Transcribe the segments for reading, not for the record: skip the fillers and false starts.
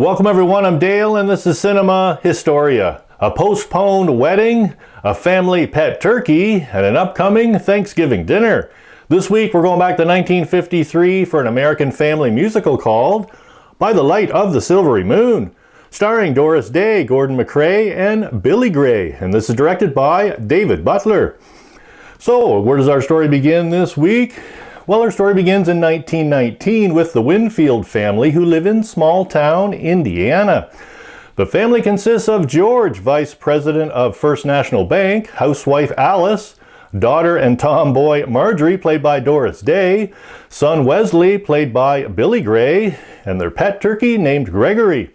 Welcome everyone, I'm Dale and this is Cinema Historia. A postponed wedding, a family pet turkey, and an upcoming Thanksgiving dinner. This week we're going back to 1953 for an American family musical called By the Light of the Silvery Moon, starring Doris Day, Gordon MacRae, and Billy Gray, and this is directed by David Butler. So, where does our story begin this week? Well, our story begins in 1919 with the Winfield family who live in small town Indiana. The family consists of George, vice president of First National Bank, housewife Alice, daughter and tomboy Marjorie, played by Doris Day, son Wesley, played by Billy Gray, and their pet turkey named Gregory.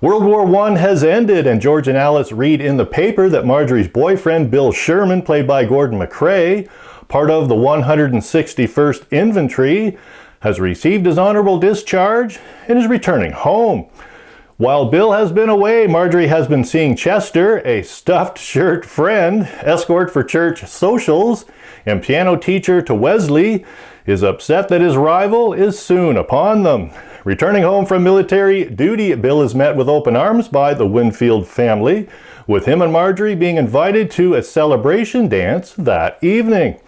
World War I has ended, and George and Alice read in the paper that Marjorie's boyfriend, Bill Sherman, played by Gordon MacRae, part of the 161st Infantry, has received his honorable discharge and is returning home. While Bill has been away, Marjorie has been seeing Chester, a stuffed shirt friend, escort for church socials, and piano teacher to Wesley, is upset that his rival is soon upon them. Returning home from military duty, Bill is met with open arms by the Winfield family, with him and Marjorie being invited to a celebration dance that evening.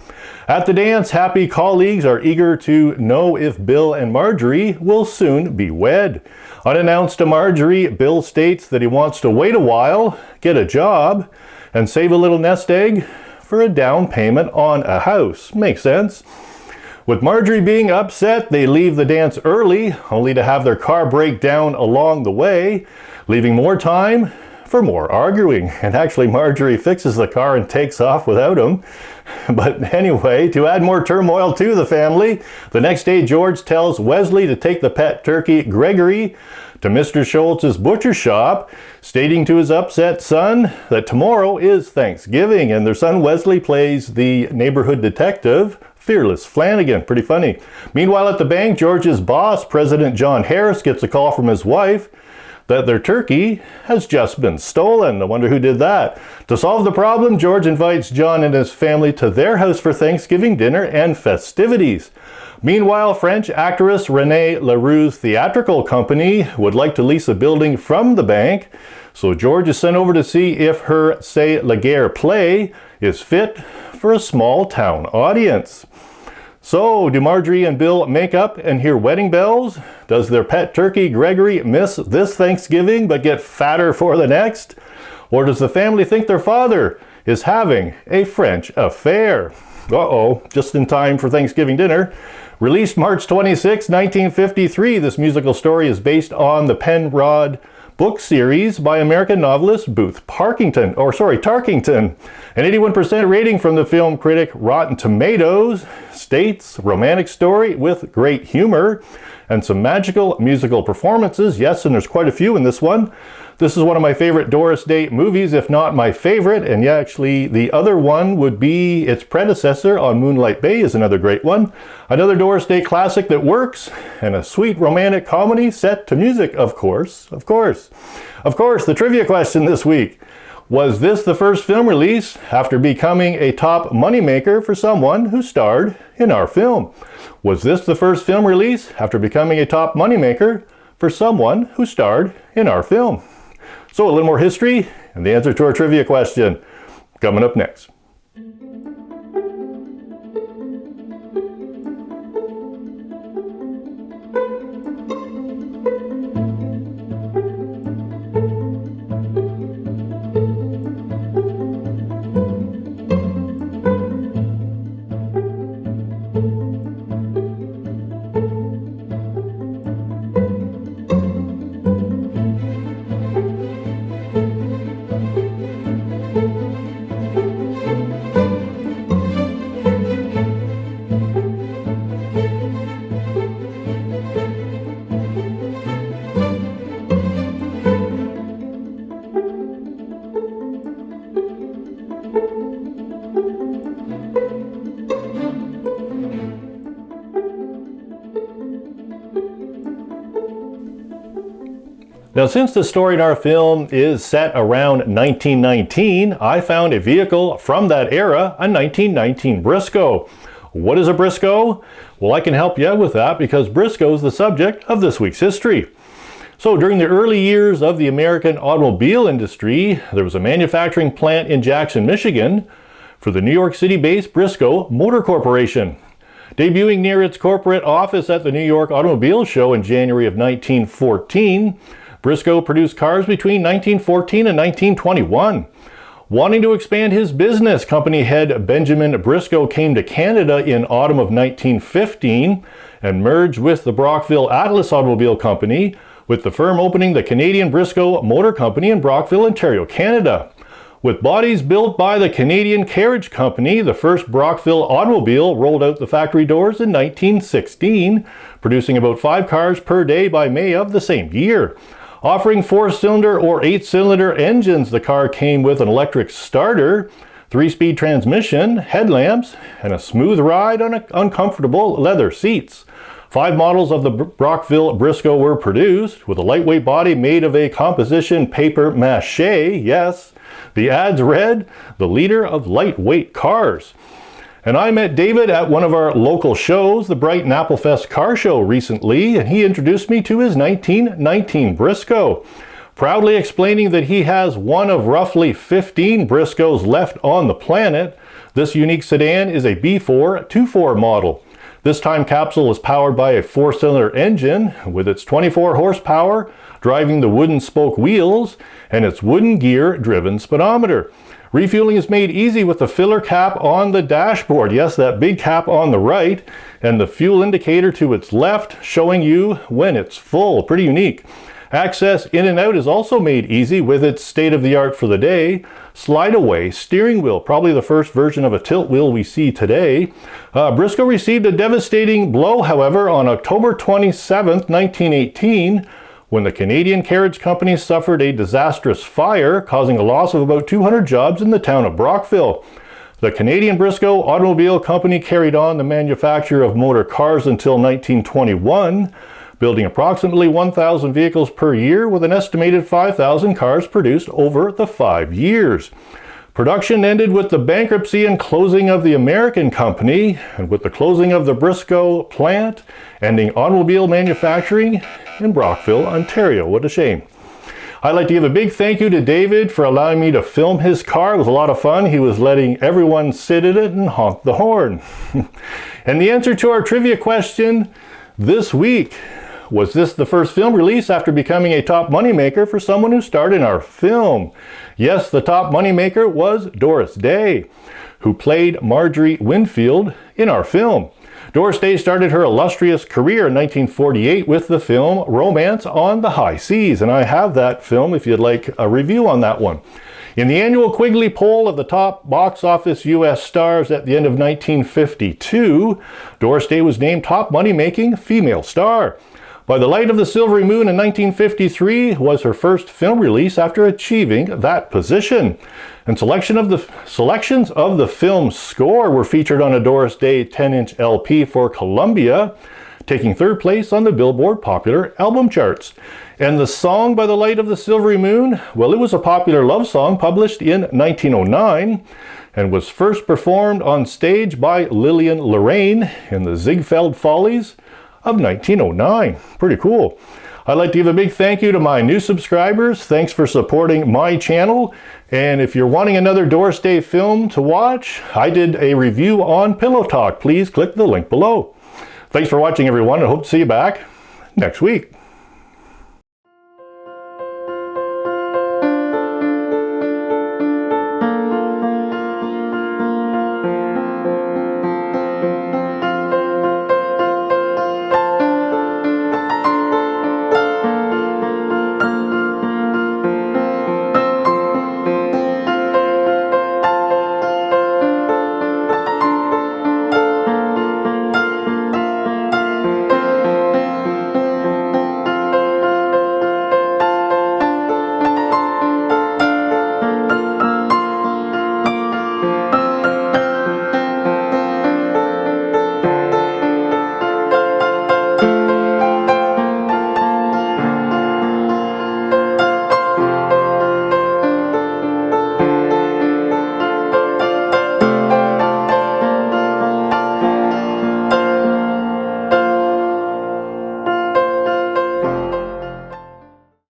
At the dance, happy colleagues are eager to know if Bill and Marjorie will soon be wed. Unannounced to Marjorie, Bill states that he wants to wait a while, get a job, and save a little nest egg for a down payment on a house. Makes sense. With Marjorie being upset, they leave the dance early, only to have their car break down along the way, leaving more time for more arguing. And actually, Marjorie fixes the car and takes off without him. But anyway, to add more turmoil to the family, the next day George tells Wesley to take the pet turkey Gregory to Mr. Schultz's butcher shop, stating to his upset son that tomorrow is Thanksgiving, and their son Wesley plays the neighborhood detective, Fearless Flanagan. Pretty funny. Meanwhile, at the bank, George's boss, President John Harris, gets a call from his wife that their turkey has just been stolen. I wonder who did that. To solve the problem, George invites John and his family to their house for Thanksgiving dinner and festivities. Meanwhile, French actress Renée Leroux's theatrical company would like to lease a building from the bank, so George is sent over to see if her C'est la Guerre play is fit for a small town audience. So, do Marjorie and Bill make up and hear wedding bells? Does their pet turkey Gregory miss this Thanksgiving but get fatter for the next? Or does the family think their father is having a French affair? Uh-oh, just in time for Thanksgiving dinner. Released March 26, 1953, this musical story is based on the Penrod book series by American novelist Booth Tarkington. An 81% rating from the film critic Rotten Tomatoes states romantic story with great humor and some magical musical performances. Yes, and there's quite a few in this one. This is one of my favorite Doris Day movies, if not my favorite, and yeah, actually the other one would be its predecessor on Moonlight Bay is another great one. Another Doris Day classic that works, and a sweet romantic comedy set to music, of course. Of course, the trivia question this week. Was this the first film release after becoming a top moneymaker for someone who starred in our film? Was this the first film release after becoming a top moneymaker for someone who starred in our film? So a little more history and the answer to our trivia question coming up next. Now, since the story in our film is set around 1919, I found a vehicle from that era, a 1919 Briscoe. What is a Briscoe? Well, I can help you out with that because Briscoe is the subject of this week's history. So during the early years of the American automobile industry, there was a manufacturing plant in Jackson, Michigan for the New York City-based Briscoe Motor Corporation. Debuting near its corporate office at the New York Automobile Show in January of 1914, Briscoe produced cars between 1914 and 1921. Wanting to expand his business, company head Benjamin Briscoe came to Canada in autumn of 1915 and merged with the Brockville Atlas Automobile Company, with the firm opening the Canadian Briscoe Motor Company in Brockville, Ontario, Canada. With bodies built by the Canadian Carriage Company, the first Brockville automobile rolled out the factory doors in 1916, producing about 5 cars per day by May of the same year. Offering 4-cylinder or 8-cylinder engines, the car came with an electric starter, 3-speed transmission, headlamps, and a smooth ride on uncomfortable leather seats. 5 models of the Brockville Briscoe were produced, with a lightweight body made of a composition paper mache. Yes, the ads read, "The leader of lightweight cars." And I met David at one of our local shows, the Brighton Applefest Car Show, recently, and he introduced me to his 1919 Briscoe, proudly explaining that he has one of roughly 15 Briscoes left on the planet. This unique sedan is a B4 2.4 model. This time capsule is powered by a 4-cylinder engine with its 24 horsepower, driving the wooden spoke wheels and its wooden gear-driven speedometer. Refueling is made easy with the filler cap on the dashboard. Yes, that big cap on the right, and the fuel indicator to its left showing you when it's full. Pretty unique. Access in and out is also made easy with its state-of-the-art for the day slide-away steering wheel, probably the first version of a tilt wheel we see today. Briscoe received a devastating blow, however, on October 27th, 1918, when the Canadian Carriage Company suffered a disastrous fire, causing a loss of about 200 jobs in the town of Brockville. The Canadian Briscoe Automobile Company carried on the manufacture of motor cars until 1921, building approximately 1,000 vehicles per year with an estimated 5,000 cars produced over the 5 years. Production ended with the bankruptcy and closing of the American company, and with the closing of the Briscoe plant, ending automobile manufacturing in Brockville, Ontario. What a shame. I'd like to give a big thank you to David for allowing me to film his car. It was a lot of fun. He was letting everyone sit in it and honk the horn. And the answer to our trivia question this week: was this the first film release after becoming a top moneymaker for someone who starred in our film? Yes, the top moneymaker was Doris Day, who played Marjorie Winfield in our film. Doris Day started her illustrious career in 1948 with the film Romance on the High Seas, and I have that film if you'd like a review on that one. In the annual Quigley poll of the top box office U.S. stars at the end of 1952, Doris Day was named top money-making female star. By the Light of the Silvery Moon in 1953 was her first film release after achieving that position. And selections of the film's score were featured on a Doris Day 10-inch LP for Columbia, taking 3rd place on the Billboard Popular Album charts. And the song By the Light of the Silvery Moon, well, it was a popular love song published in 1909 and was first performed on stage by Lillian Lorraine in the Ziegfeld Follies of 1909. Pretty cool. I'd like to give a big thank you to my new subscribers. Thanks for supporting my channel. And if you're wanting another Doris Day film to watch, I did a review on Pillow Talk. Please click the link below. Thanks for watching, everyone. I hope to see you back next week.